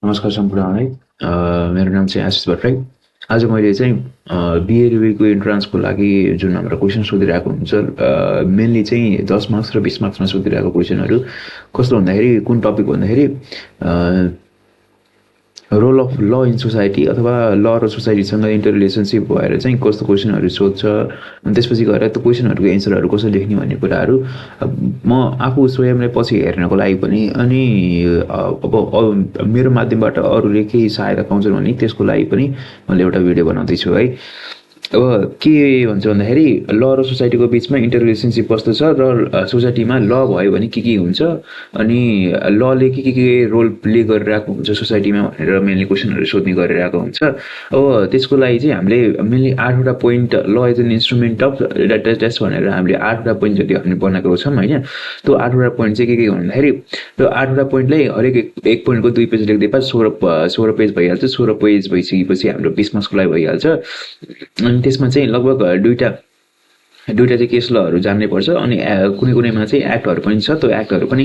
नमस्कार सम्पूर्णलाई। मेरो नाम चाहिँ आशिष भट्टराई। आज मैले चाहिँ बिए रिभ्यूको इन्ट्रान्सको लागि जुन हाम्रो क्वेसन सोधिरहेको हुन्छ, मेनली चाहिँ 10 मार्क्स र 20 मार्क्समा सोधिरहेको क्वेसनहरू कस्तो भन्दाखेरि कुन टपिक भन्दाखेरि रोल अफ ल इन सोसाइटी अथवा ल र सोसाइटीसँग इन्टर रिलेसनसिप भएर चाहिँ कस्तो क्वेसनहरू सोध्छ, अनि त्यसपछि गएर त्यो क्वेसनहरूको एन्सरहरू कसरी लेख्ने भन्ने कुराहरू म आफू स्वयंलाई पछि हेर्नको लागि पनि अनि अब मेरो माध्यमबाट अरूले केही सहायता पाउँछन् भने त्यसको लागि पनि मैले एउटा भिडियो बनाउँदैछु है। अब के भन्छ भन्दाखेरि ल र सोसाइटीको बिचमा इन्टर रिलेसनसिप कस्तो छ र सोसाइटीमा ल भयो भने के हुन्छ, अनि लले के रोल प्ले गरिरहेको हुन्छ सोसाइटीमा भनेर मेनली क्वेसनहरू सोध्ने गरिरहेको हुन्छ। अब त्यसको लागि चाहिँ हामीले मेनली 8वटा point law as an instrument of data test भनेर हामीले 8वटा पोइन्ट जति हामीले बनाएको छौँ होइन। त्यो 8वटा पोइन्ट चाहिँ के भन्दाखेरि त्यो 8वटा पोइन्टलाई हरेक एक पोइन्टको 2 पेज लेख्दै पास 16 पेज भइहाल्छ। 16 पेज भइसकेपछि हाम्रो 20 मार्क्सको लागि भइहाल्छ। अनि त्यसमा चाहिँ लगभग दुईटा चाहिँ केस लहरू जान्नै पर्छ, अनि कुनैमा चाहिँ एक्टहरू पनि छ, त्यो एक्टहरू पनि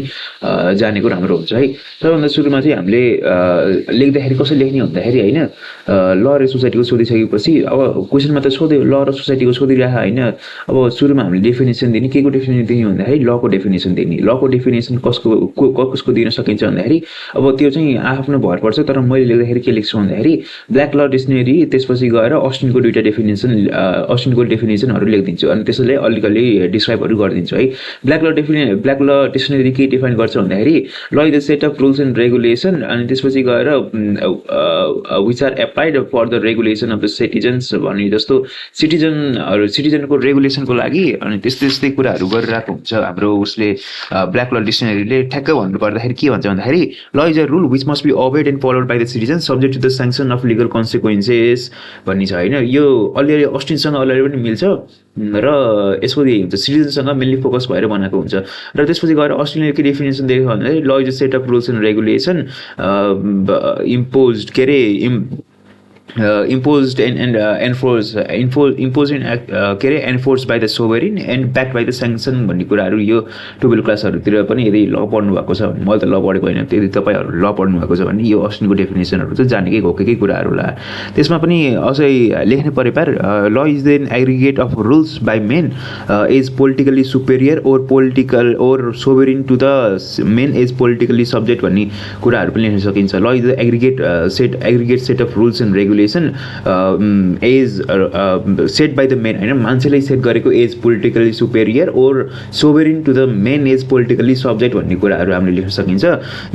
जानेको राम्रो हुन्छ है। सबभन्दा सुरुमा चाहिँ हामीले लेख्दाखेरि कसरी लेख्ने भन्दाखेरि होइन, ल र सोसाइटीको सोधिसकेपछि अब क्वेसनमा त सोध्यो ल र सोसाइटीको सोधिरहेको होइन। अब सुरुमा हामीले डेफिनेसन दिने, के को डेफिनेसन दिने भन्दाखेरि लको डेफिनेसन दिने। लको डेफिनेसन कसको दिन सकिन्छ भन्दाखेरि अब त्यो चाहिँ आफ्नो भर पर्छ, तर मैले लेख्दाखेरि के लेख्छु भन्दाखेरि ब्ल्याक ल डिक्सनरी, त्यसपछि गएर अस्टिनको दुईवटा डेफिनेसन, अस्टिनको डेफिनेसनहरू लेखिदिन्छु, अनि त्यसैले अलिकति डिस्क्राइबहरू गरिदिन्छु है। ब्ल्याक ल डिक्सनरी के डिफाइन गर्छ भन्दाखेरि law is the set of rules and regulation, अनि त्यसपछि गएर which are applied for the regulation of the citizens भन्ने जस्तो सिटिजनको रेगुलेसनको लागि अनि त्यस्तै कुराहरू गरिरहेको हुन्छ हाम्रो उसले ब्ल्याक ल डिक्सनरीले। ठ्याक्क भन्नुपर्दाखेरि के भन्छ भन्दाखेरि law is a rule which must be abided and followed by the citizen subject to the sanction of legal consequences भन्ने छ होइन। यो अलिअलि अस्टिनसँग अलिअलि पनि मिल्छ र यसको हुन्छ सिटिजनसँग मेनली फोकस भएर बनाएको हुन्छ। र त्यसपछि गएर अस्ट्रेलियाको के डेफिनेसन दिएको भन्दाखेरि law is a set of rules and regulation imposed के अरे imposed and enforced के अरे enforce by the sovereign and back by the sanction भन्ने कुराहरू यो 12 क्लासहरूतिर पनि यदि ल पढ्नु भएको छ भने, मैले त ल पढेको होइन, यदि तपाईँहरू ल पढ्नु भएको छ भने यो अस्टिनको डेफिनेसनहरू चाहिँ जानेकै हो, के कुराहरू होला। त्यसमा पनि अझै लेख्ने परे पार law is an aggregate of rules by men is politically superior or sovereign to the men is politically subject भन्ने कुराहरू पनि लेख्न सकिन्छ। Law is the aggregate set of rules and regulation as set by the men होइन, मान्छेले set गरेको as politically superior or sovereign to the men as politically subject भन्ने कुराहरू हामीले लेख्न सकिन्छ।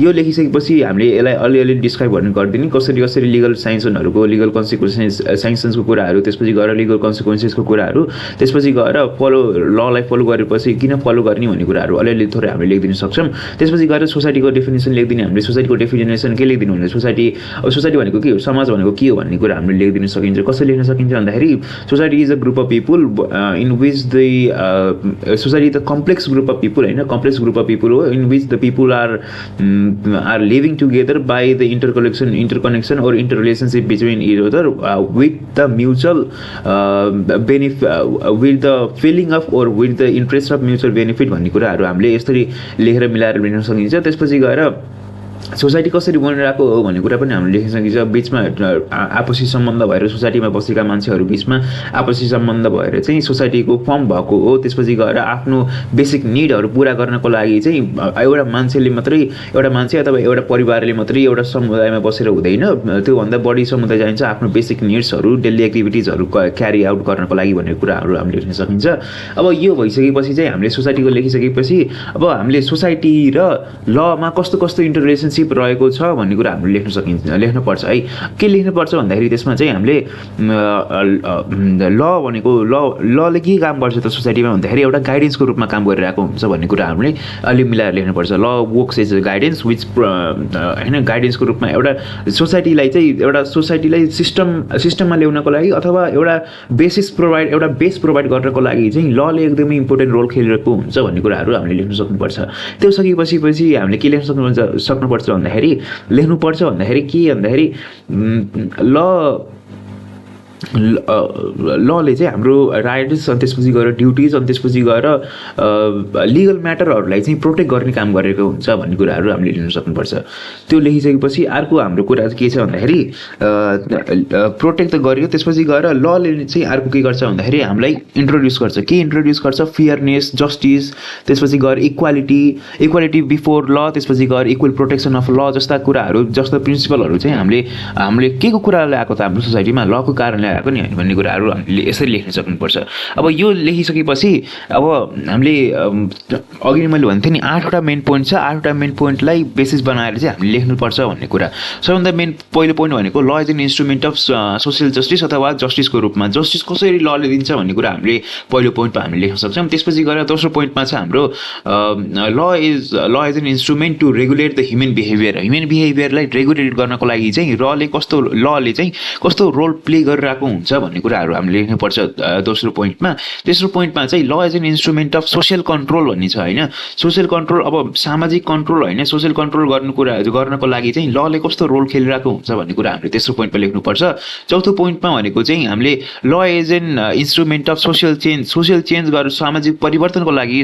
यो लेखिसकेपछि हामीले यसलाई अलिअलि डिस्क्राइब गरिदिने कसरी लिगल स्याङ्सनहरूको, लिगल स्याङ्सन्सको कुराहरू, त्यसपछि गएर लिगल कन्सिक्वेन्सेसको कुराहरू, त्यसपछि गएर ललाई फलो गरेपछि किन फलो गर्ने भन्ने कुराहरू अलिअलि थोरै हामीले लेखिदिन सक्छौँ। त्यसपछि गएर सोसाइटीको डेफिनेसन लेखिदिने हामीले। सोसाइटीको डेफिनेसन के लेखिदिनु भने सोसाइटी भनेको के हो, समाज भनेको के हो भन्ने कुरा हामीले लेखिदिन सकिन्छ। कसरी लेख्न सकिन्छ भन्दाखेरि society is a group of people in which the society the complex group of people होइन, कम्प्लेक्स ग्रुप अफ पिपुल हो in which the people are living together by the interconnection or inter relationship between each other with the mutual with the feeling of or with the interest of mutual benefit भन्ने कुराहरू हामीले यसरी लेखेर मिलाएर लेख्न सकिन्छ। त्यसपछि गएर सोसाइटी कसरी बनिरहेको हो भन्ने कुरा पनि हामीले लेख्न सकिन्छ। बिचमा आपसी सम्बन्ध भएर सोसाइटीमा बसेका मान्छेहरू बिचमा आपसी सम्बन्ध भएर चाहिँ सोसाइटीको फर्म भएको हो। त्यसपछि गएर आफ्नो बेसिक निडहरू पुरा गर्नको लागि चाहिँ एउटा मान्छे अथवा एउटा परिवारले मात्रै एउटा समुदायमा बसेर हुँदैन, त्योभन्दा बढी समुदाय चाहिन्छ आफ्नो बेसिक निड्सहरू, डेली एक्टिभिटिजहरू क्यारी आउट गर्नको लागि भन्ने कुराहरू हामीले लेख्न सकिन्छ। अब यो भइसकेपछि चाहिँ हामीले सोसाइटीको लेखिसकेपछि अब हामीले सोसाइटी र लमा कस्तो इन्टर रिलेसनसिप रहेको छ भन्ने कुरा हामीले लेख्नुपर्छ है। के लेख्नुपर्छ भन्दाखेरि त्यसमा चाहिँ हामीले ल भनेको लले के काम गर्छ त सोसाइटीमा भन्दाखेरि एउटा गाइडेन्सको रूपमा काम गरिरहेको हुन्छ भन्ने कुरा हामीले अलि मिलाएर लेख्नुपर्छ। Law works as a guidance which होइन, गाइडेन्सको रूपमा एउटा सोसाइटीलाई सिस्टममा ल्याउनको लागि अथवा एउटा बेस प्रोभाइड गर्नको लागि चाहिँ लले एकदमै इम्पोर्टेन्ट रोल खेलिरहेको हुन्छ भन्ने कुराहरू हामीले लेख्न सक्नुपर्छ। त्यो सकेपछि हामीले के लेख्न सक्नुपर्छ भन्दाखेरि के भन्दाखेरि ल लले चाहिँ हाम्रो राइट्स अनि त्यसपछि गएर ड्युटिज अनि त्यसपछि गएर लिगल म्याटरहरूलाई चाहिँ प्रोटेक्ट गर्ने काम गरेको हुन्छ भन्ने कुराहरू हामीले लिन सक्नुपर्छ। त्यो लेखिसकेपछि अर्को हाम्रो कुरा चाहिँ के छ भन्दाखेरि प्रोटेक्ट त गरियो, त्यसपछि गएर लले चाहिँ अर्को के गर्छ भन्दाखेरि हामीलाई इन्ट्रोड्युस गर्छ। के इन्ट्रोड्युस गर्छ? फेयरनेस, जस्टिस, त्यसपछि गएर इक्वालिटी बिफोर ल, त्यसपछि गएर इक्वल प्रोटेक्सन अफ ल जस्ता कुराहरू, जस्ता प्रिन्सिपलहरू चाहिँ हामीले के को कुरा ल्याएको त हाम्रो सोसाइटीमा लको कारणले आएको नि होइन भन्ने कुराहरू हामीले यसरी लेख्न सक्नुपर्छ। अब यो लेखिसकेपछि अब हामीले अघि मैले भन्थेँ नि 8वटा मेन पोइन्ट छ, 8वटा मेन पोइन्टलाई बेसिस बनाएर चाहिँ हामीले लेख्नुपर्छ भन्ने कुरा। सबभन्दा मेन पहिलो पोइन्ट भनेको law is an instrument of social justice अथवा जस्टिसको रूपमा जस्टिस कसरी लले दिन्छ भन्ने कुरा हामीले पहिलो पोइन्टमा हामीले लेख्न सक्छौँ। त्यसपछि गएर दोस्रो पोइन्टमा छ हाम्रो law is an instrument to regulate the human बिहेभियरलाई रेगुलेट गर्नको लागि चाहिँ लले चाहिँ कस्तो रोल प्ले गरिरहेको हुन्छ भन्ने कुराहरू हामीले लेख्नुपर्छ दोस्रो पोइन्टमा। तेस्रो पोइन्टमा चाहिँ law as an instrument of social control भन्ने छ होइन। सोसियल कन्ट्रोल, अब सामाजिक कन्ट्रोल होइन, सोसियल कन्ट्रोल गर्नको लागि चाहिँ लले कस्तो रोल खेलिरहेको हुन्छ भन्ने कुरा हामीले तेस्रो पोइन्टमा लेख्नुपर्छ। चौथो पोइन्टमा भनेको चाहिँ हामीले law as an instrument of social change गरेर सामाजिक परिवर्तनको लागि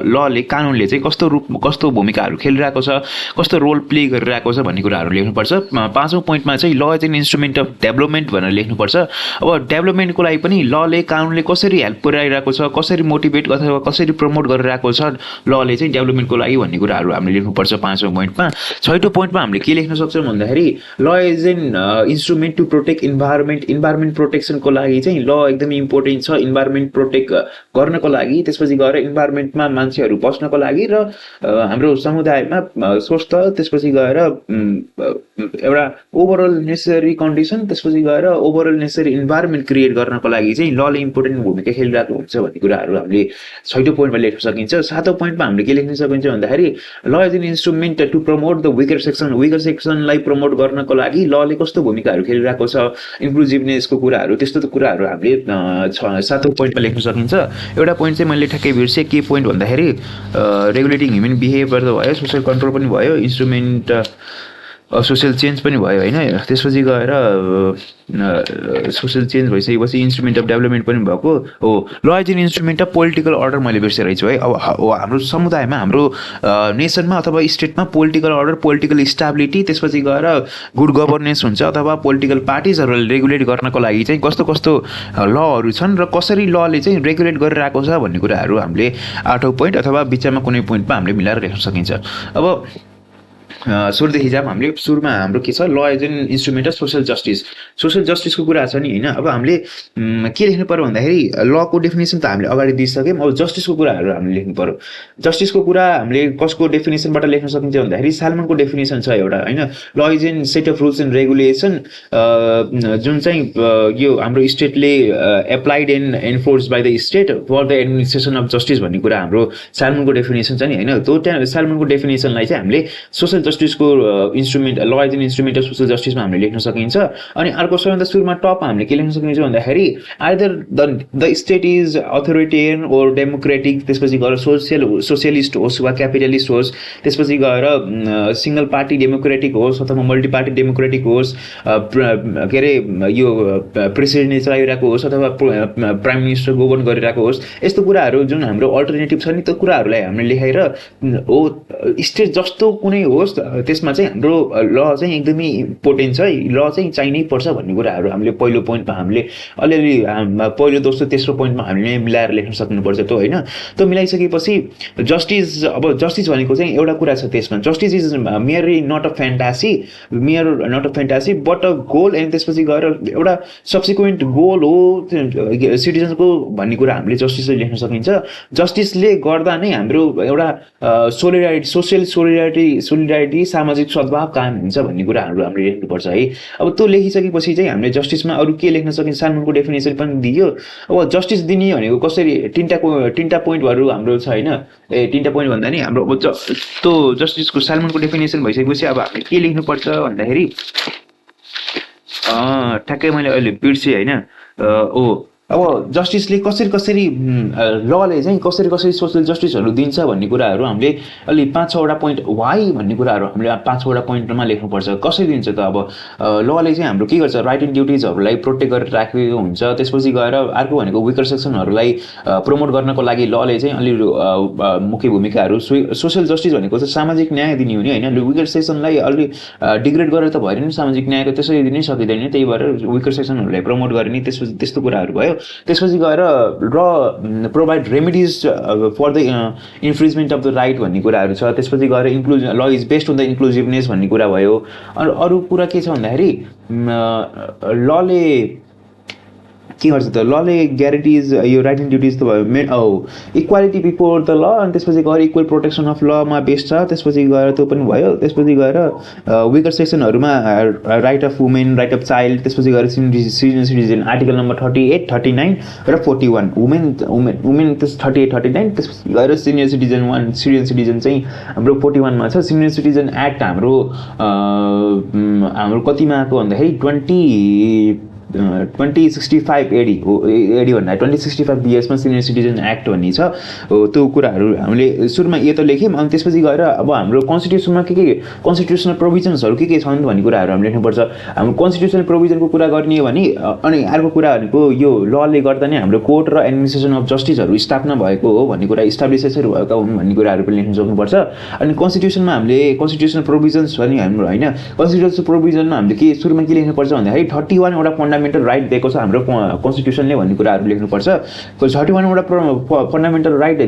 लले, कानुनले चाहिँ कस्तो भूमिकाहरू खेलिरहेको छ, कस्तो रोल प्ले गरिरहेको छ भन्ने कुराहरू लेख्नुपर्छ। पाँचौँ पोइन्टमा चाहिँ law as an instrument of development भनेर लेख्नुपर्छ। अब डेभलपमेन्टको लागि पनि लले, कानुनले कसरी हेल्प पुऱ्याइरहेको छ, कसरी मोटिभेट अथवा कसरी प्रमोट गरिरहेको छ लले चाहिँ डेभलपमेन्टको लागि भन्ने कुराहरू हामीले लेख्नुपर्छ पाँचौँ पोइन्टमा। छैटौँ पोइन्टमा हामीले के लेख्न सक्छौँ भन्दाखेरि law is an instrument to protect environment प्रोटेक्सनको लागि चाहिँ ल एकदमै इम्पोर्टेन्ट छ। इन्भाइरोमेन्ट प्रोटेक्ट गर्नको लागि, त्यसपछि गएर इन्भाइरोमेन्टमा मान्छेहरू बस्नको लागि र हाम्रो समुदायमा स्वस्थ, त्यसपछि गएर एउटा ओभरअल नेसेसरी कन्डिसन, त्यसपछि गएर ओभरअल नेसेसरी इन्भाइरोमेन्ट क्रिएट गर्नको लागि चाहिँ लले इम्पोर्टेन्ट भूमिका खेलिरहेको हुन्छ भन्ने कुराहरू हामीले छैटौँ पोइन्टमा लेख्न सकिन्छ। सातौँ पोइन्टमा हामीले के लेख्न सकिन्छ भन्दाखेरि law is an instrument to promote the weaker सेक्सनलाई प्रमोट गर्नको लागि लले कस्तो भूमिकाहरू खेलिरहेको छ, इन्क्लुजिभनेसको कुराहरू, त्यस्तो कुराहरू हामीले सातौँ पोइन्टमा लेख्न सकिन्छ। एउटा पोइन्ट चाहिँ मैले ठ्याक्कै बिर्सेँ, के पोइन्ट भन्दाखेरि रेगुलेटिङ ह्युमन बिहेभियर त भयो, सोसियल कन्ट्रोल पनि भयो, इन्स्ट्रुमेन्ट सोसियल चेन्ज पनि भयो होइन। त्यसपछि गएर सोसियल चेन्ज भइसकेपछि इन्स्ट्रुमेन्ट अफ डेभलपमेन्ट पनि भएको हो। Law is an instrument of political order मैले बिर्सेरहेको छु है। अब हाम्रो समुदायमा, हाम्रो नेसनमा अथवा स्टेटमा पोलिटिकल अर्डर, पोलिटिकल स्टेबिलिटी, त्यसपछि गएर गुड गभर्नेन्स हुन्छ अथवा पोलिटिकल पार्टिजहरूलाई रेगुलेट गर्नको लागि चाहिँ कस्तो लहरू छन् र कसरी लले चाहिँ रेगुलेट गरिरहेको छ भन्ने कुराहरू हामीले आठौँ पोइन्ट अथवा बिचमा कुनै पोइन्टमा हामीले मिलाएर लेख्न सकिन्छ। अब सुरुदेखि जाम, सुरुमा हाम्रो के छ, law as an instrument of social जस्टिसको कुरा छ नि होइन। अब हामीले के लेख्नु पर्यो भन्दाखेरि लको डेफिनेसन त हामीले अगाडि दिइसक्यौँ। अब जस्टिसको कुराहरू हामीले लेख्नु पर्यो। जस्टिसको कुरा हामीले कसको डेफिनेसनबाट लेख्न सकिन्छ भन्दाखेरि साल्मनको डेफिनेसन छ एउटा होइन। Law is an set of rules and regulation जुन चाहिँ यो हाम्रो स्टेटले applied and enforce by the state for the administration of justice भन्ने कुरा हाम्रो साल्मनको डेफिनेसन छ नि होइन। त्यो साल्मनको डेफिनेसनलाई चाहिँ हामीले सोसियल जस्टिसको instrument, law is an instrument of social जस्टिसमा हामीले लेख्न सकिन्छ। अनि अर्को सबैभन्दा सुरुमा टपमा हामीले के लेख्न सकिन्छ भन्दाखेरि either the state is authoritarian or democratic, त्यसपछि गएर सोसियलिस्ट होस् वा क्यापिटलिस्ट होस्, त्यसपछि गएर सिङ्गल पार्टी डेमोक्रेटिक होस् अथवा मल्टी पार्टी डेमोक्रेटिक होस्, के अरे यो प्रेसिडेन्टले चलाइरहेको होस् अथवा प्राइम मिनिस्टर गभर्न गरिरहेको होस्, यस्तो कुराहरू जुन हाम्रो अल्टरनेटिभ छ नि त्यो कुराहरूलाई हामीले लेखाएर हो स्टेट जस्तो कुनै होस् त्यसमा चाहिँ हाम्रो ल चाहिँ एकदमै इम्पोर्टेन्ट छ, ल चाहिँ चाहिनै पर्छ भन्ने कुराहरू हामीले पहिलो पोइन्टमा हामीले अलिअलि पहिलो दोस्रो तेस्रो पोइन्टमा हामीले मिलाएर लेख्न सक्नुपर्छ त्यो होइन। त्यो मिलाइसकेपछि जस्टिस भनेको चाहिँ एउटा कुरा छ त्यसमा, justice is merely not a fantasy but a goal, and त्यसपछि गएर एउटा सब्सिक्वेन्ट गोल हो सिटिजनको भन्ने कुरा हामीले जस्टिसले लेख्न सकिन्छ। जस्टिसले गर्दा नै हाम्रो एउटा सोलिडारिटी सामाजिक सद्भाव कायम हुन्छ भन्ने कुराहरू हामीले लेख्नुपर्छ है। अब त्यो लेखिसकेपछि चाहिँ हामीले जस्टिसमा अरू के लेख्न सकिन्छ, साल्मनको डेफिनेसन पनि दियो। अब जस्टिस दिने भनेको कसरी, तिनवटा पोइन्टहरू हाम्रो छ होइन। तिनवटा पोइन्ट भन्दा नि हाम्रो अब त्यो जस्टिसको साल्मनको डेफिनेसन भइसकेपछि अब हामीले के लेख्नुपर्छ भन्दाखेरि ठ्याक्कै मैले अहिले बिर्सेँ होइन। अब जस्टिसले कसरी लले चाहिँ कसरी सोसल जस्टिसहरू दिन्छ भन्ने कुराहरू हामीले अलि 5-6 वटा पोइन्ट वाइ भन्ने कुराहरू हामीले 5-6 वटा पोइन्टमा लेख्नुपर्छ। कसरी दिन्छ त? अब लले चाहिँ हाम्रो के गर्छ, राइट एन्ड ड्युटिजहरूलाई प्रोटेक्ट गरेर राखेको हुन्छ। त्यसपछि गएर अर्को भनेको विकर सेक्सनहरूलाई प्रमोट गर्नको लागि लले चाहिँ अलि मुख्य भूमिकाहरू। सोसल जस्टिस भनेको चाहिँ सामाजिक न्याय दिने हो नि होइन। विकर सेक्सनलाई अलि डिग्रेड गरेर त भएन नि, सामाजिक न्यायको त्यसरी दिनै सकिँदैन। त्यही भएर विकर सेक्सनहरूलाई प्रमोट गर्ने त्यसपछि त्यस्तो कुराहरू भयो। त्यसपछि गएर provide remedies for the infringement of the right भन्ने कुराहरू छ। त्यसपछि गएर law is based on the inclusiveness भन्ने कुरा भयो। अरू कुरा के छ भन्दाखेरि लले के गर्छ त, लले ग्यारेन्टिज यो राइट एन्ड ड्युटिज त भयो इक्वालिटी बिफोर द ल, अनि त्यसपछि गएर इक्वल प्रोटेक्सन अफ लमा बेस्ड छ। त्यसपछि गएर त्यो पनि भयो। त्यसपछि गएर विकर सेक्सनहरूमा right of women, right of child, त्यसपछि गएर सिनियर सिटिजन आर्टिकल नम्बर 38, 39 र 41 वुमेन 38, 39। त्यसपछि गएर सिनियर सिटिजन चाहिँ हाम्रो 41मा छ। सिनियर सिटिजन एक्ट हाम्रो कतिमा आएको भन्दाखेरि 2065 एडी भन्दा 2065 BS-मा सिनियर सिटिजन एक्ट भन्ने छ। त्यो कुराहरू हामीले सुरुमा यो त लेख्यौँ। अनि त्यसपछि गएर अब हाम्रो कन्स्टिट्युसनमा के कन्स्टिट्युसनल प्रोभिजन्सहरू के छन् भन्ने कुराहरू हामीले लेख्नुपर्छ। हाम्रो कन्स्टिट्युसनल प्रोभिजनको कुरा गर्ने हो भने अनि अर्को कुरा भनेको यो लले गर्दा नै हाम्रो कोर्ट र एडमिनिस्ट्रेसन अफ जस्टिसहरू स्थापना भएको हो भन्ने कुरा, इस्टाब्लिसेसहरू भएका हुन् भन्ने कुराहरू पनि लेख्न सक्नुपर्छ। अनि कन्स्टिट्युसनमा हामीले कन्स्टिट्युसनल प्रोभिजन्स भने हाम्रो होइन, कन्स्टिट्युसनल प्रोभिजनमा हामीले के सुरुमा के लेख्नुपर्छ भन्दाखेरि 31 वटा फन्डामेन्टल राइट दिएको छ हाम्रो कन्स्टिट्युसनले भन्ने कुराहरू लेख्नुपर्छ। 31 वटा फन्डामेन्टल राइट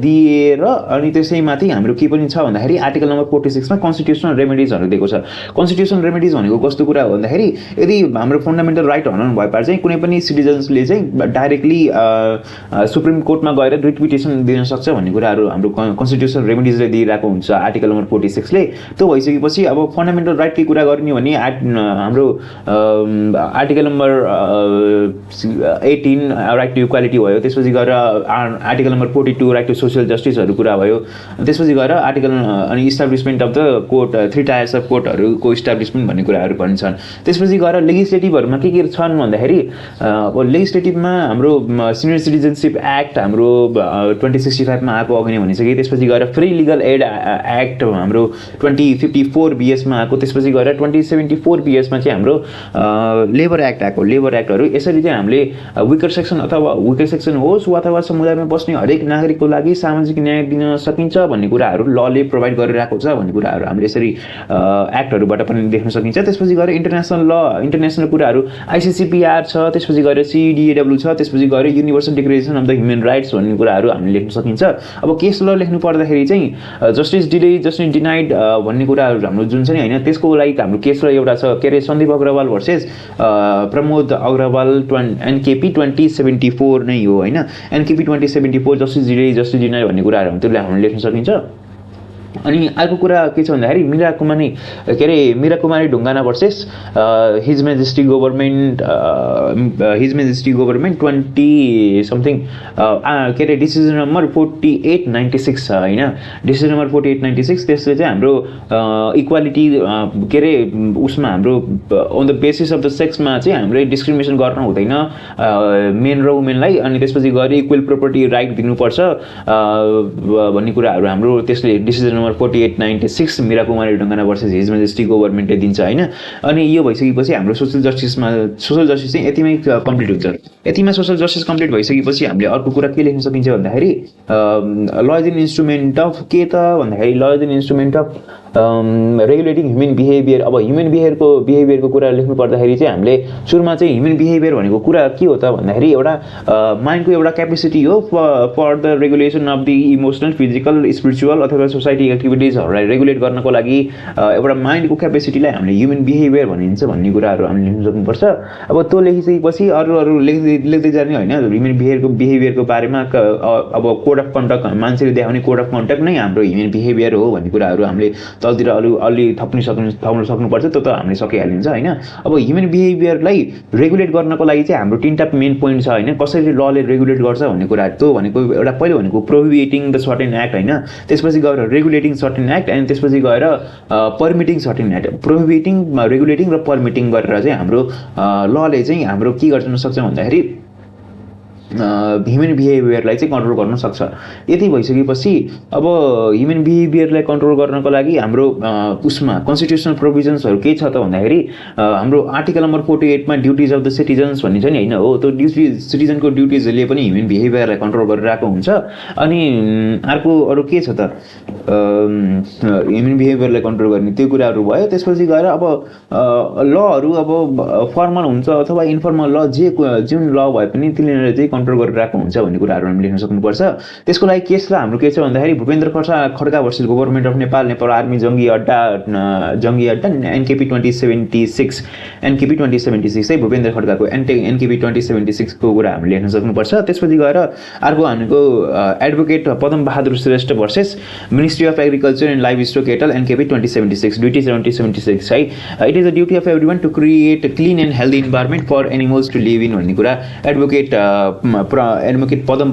दिएर अनि त्यसैमाथि हाम्रो के पनि छ भन्दाखेरि आर्टिकल नम्बर 46 मा कन्स्टिट्युसनल रेमेडिजहरू दिएको छ। कन्स्टिट्युसनल रेमेडिज भनेको कस्तो कुरा हो भन्दाखेरि यदि हाम्रो फन्डामेन्टल राइट हनन भएपछि चाहिँ कुनै पनि सिटिजन्सले चाहिँ डाइरेक्टली सुप्रिम कोर्टमा गएर रिट पिटिसन दिन सक्छ भन्ने कुराहरू हाम्रो कन्स्टिट्युसनल रेमेडिजले दिइरहेको हुन्छ आर्टिकल नम्बर 46 ले। त्यो भइसकेपछि अब फन्डामेन्टल राइटकै कुरा गर्ने भने हाम्रो article number 18 right to equality भयो। त्यसपछि गएर article number 42 right to social जस्टिसहरू कुरा भयो। त्यसपछि गएर आर्टिकल अनि establishment of the court 3 tiers of कोर्टहरूको इस्टाब्लिसमेन्ट भन्ने कुराहरू पनि छन्। त्यसपछि गएर लेजिस्लेटिभहरूमा के छन् भन्दाखेरि अब लेजिस्लेटिभमा हाम्रो सिनियर सिटिजनसिप एक्ट हाम्रो 2065 मा आएको अघि नै भनिसकेँ। त्यसपछि गएर फ्री लिगल एड एक्ट हाम्रो 2054 BS-मा आएको। त्यसपछि गएर 2074 BS-मा चाहिँ हाम्रो लेबर एक्ट आएको। लेबर एक्टहरू यसरी चाहिँ हामीले विकर सेक्सन अथवा विकर सेक्सन होस् अथवा समुदायमा बस्ने हरेक नागरिकको लागि सामाजिक न्याय दिन सकिन्छ भन्ने कुराहरू लले प्रोभाइड गरिरहेको छ भन्ने कुराहरू हामीले यसरी एक्टहरूबाट पनि देख्न सकिन्छ। त्यसपछि गएर इन्टरनेसनल कुराहरू ICCPR छ। त्यसपछि गएर CEDAW छ। त्यसपछि गएर universal declaration of the human rights भन्ने कुराहरू हामीले लेख्न सकिन्छ। अब केस ल लेख्नु पर्दाखेरि चाहिँ जस्टिस डिले जस्टिस डिनाइड भन्ने कुराहरू हाम्रो जुन छ नि होइन, त्यसको लागि हाम्रो केस ल एउटा छ के अरे सन्दीप अग्रवाल भर्सेस प्रमोद अग्रवाल NKP 2074 नै हो होइन। NKP 2074 justice delay justice denied भन्ने कुराहरू त्यसले हामीले लेख्न सकिन्छ। अनि अर्को कुरा के छ भन्दाखेरि Meera Kumari Dhungana versus his majesty government 20 something के अरे डिसिजन नम्बर 4896 छ होइन। डिसिजन नम्बर 4896 त्यसले चाहिँ हाम्रो इक्वालिटी के अरे उसमा हाम्रो on the basis of the सेक्समा चाहिँ हाम्रो डिस्क्रिमिनेसन गर्न हुँदैन मेन र वुमेनलाई। अनि त्यसपछि गएर इक्वल प्रोपर्टी राइट दिनुपर्छ भन्ने कुराहरू हाम्रो त्यसले decision number 4896 Meera Kumari Dhungana versus his majesty गभर्नमेन्टले दिन्छ होइन। अनि यो भइसकेपछि हाम्रो सोसल जस्टिस चाहिँ यतिमै कम्प्लिट हुन्छ। यतिमा सोसल जस्टिस कम्प्लिट भइसकेपछि हामीले अर्को कुरा के लेख्न सकिन्छ भन्दाखेरि law is an instrument of के त भन्दाखेरि law is an instrument of regulating human behaviour. अब ह्युमन बिहेभियरको कुरा लेख्नु पर्दाखेरि चाहिँ हामीले सुरुमा चाहिँ ह्युमन बिहेभियर भनेको कुरा के हो त भन्दाखेरि एउटा माइन्डको एउटा क्यापेसिटी हो for the regulation of the emotional, physical, spiritual अथवा सोसाइटी एक्टिभिटिजहरूलाई रेगुलेट गर्नको लागि एउटा माइन्डको क्यापेसिटीलाई हामीले ह्युमन बिहेभियर भनिन्छ भन्ने कुराहरू हामीले लेख्न सक्नुपर्छ। अब त्यो लेखिसकेपछि अरू लेख्दै जाने होइन। ह्युमन बिहेभियरको बारेमा अब कोड अफ कन्डक्ट मान्छेले देखाउने कोड अफ कन्डक्ट नै हाम्रो ह्युमन बिहेभियर हो भन्ने कुराहरू हामीले तलतिर अलि थप्न सक्नुपर्छ। त्यो त हामीले सकिहालिन्छ होइन। अब ह्युमन बिहेभियरलाई रेगुलेट गर्नको लागि चाहिँ हाम्रो 3टा मेन पोइन्ट छ होइन। कसरी लले रेगुलेट गर्छ भन्ने कुरा त्यो भनेको एउटा पहिलो भनेको प्रोहिबिटिङ द सर्टेन एक्ट होइन। त्यसपछि गएर रेगुलेटिङ सर्टेन एक्ट एन्ड त्यसपछि गएर पर्मिटिङ सर्टेन एक्ट। प्रोहिबिटिङ रेगुलेटिङ र पर्मिटिङ गरेर चाहिँ हाम्रो लले चाहिँ हाम्रो के गर्न सक्छ भन्दाखेरि ह्युमन बिहेभियरलाई चाहिँ कन्ट्रोल गर्न सक्छ। यति भइसकेपछि अब ह्युमन बिहेभियरलाई कन्ट्रोल गर्नको लागि हाम्रो उसमा कन्स्टिट्युसनल प्रोभिजन्सहरू के छ त भन्दाखेरि हाम्रो आर्टिकल नम्बर 48 मा ड्युटिज अफ द सिटिजन्स भन्ने छ नि होइन हो, त्यो सिटिजनको ड्युटिजहरूले पनि ह्युमन बिहेभियरलाई कन्ट्रोल गरिरहेको हुन्छ। अनि अर्को अरू के छ त ह्युमन बिहेभियरलाई कन्ट्रोल गर्ने त्यो कुराहरू भयो। त्यसपछि गएर अब लहरू अब फर्मल हुन्छ अथवा इन्फर्मल ल जुन ल भए पनि तिनीहरूले चाहिँ कन्ट्रोल गरिरहेको हुन्छ भन्ने कुराहरू हामीले लेख्न सक्नुपर्छ। त्यसको लागि केसलाई हाम्रो के छ भन्दाखेरि Bhupendra Khadka versus government of Nepal, Nepal army जङ्गी अड्डा एनकेपी 2076 है भूपेन्द्र खड्काको एनकेपी 2076 को कुरा हामीले लेख्न सक्नुपर्छ। त्यसपछि गएर अर्को हामीको advocate Padam Bahadur Shrestha versus ministry of agriculture and livestock et al NKP 2076 duty 2076 है। It is the duty of everyone to create clean and healthy environment for animals to live in भन्ने कुरा advocate Padam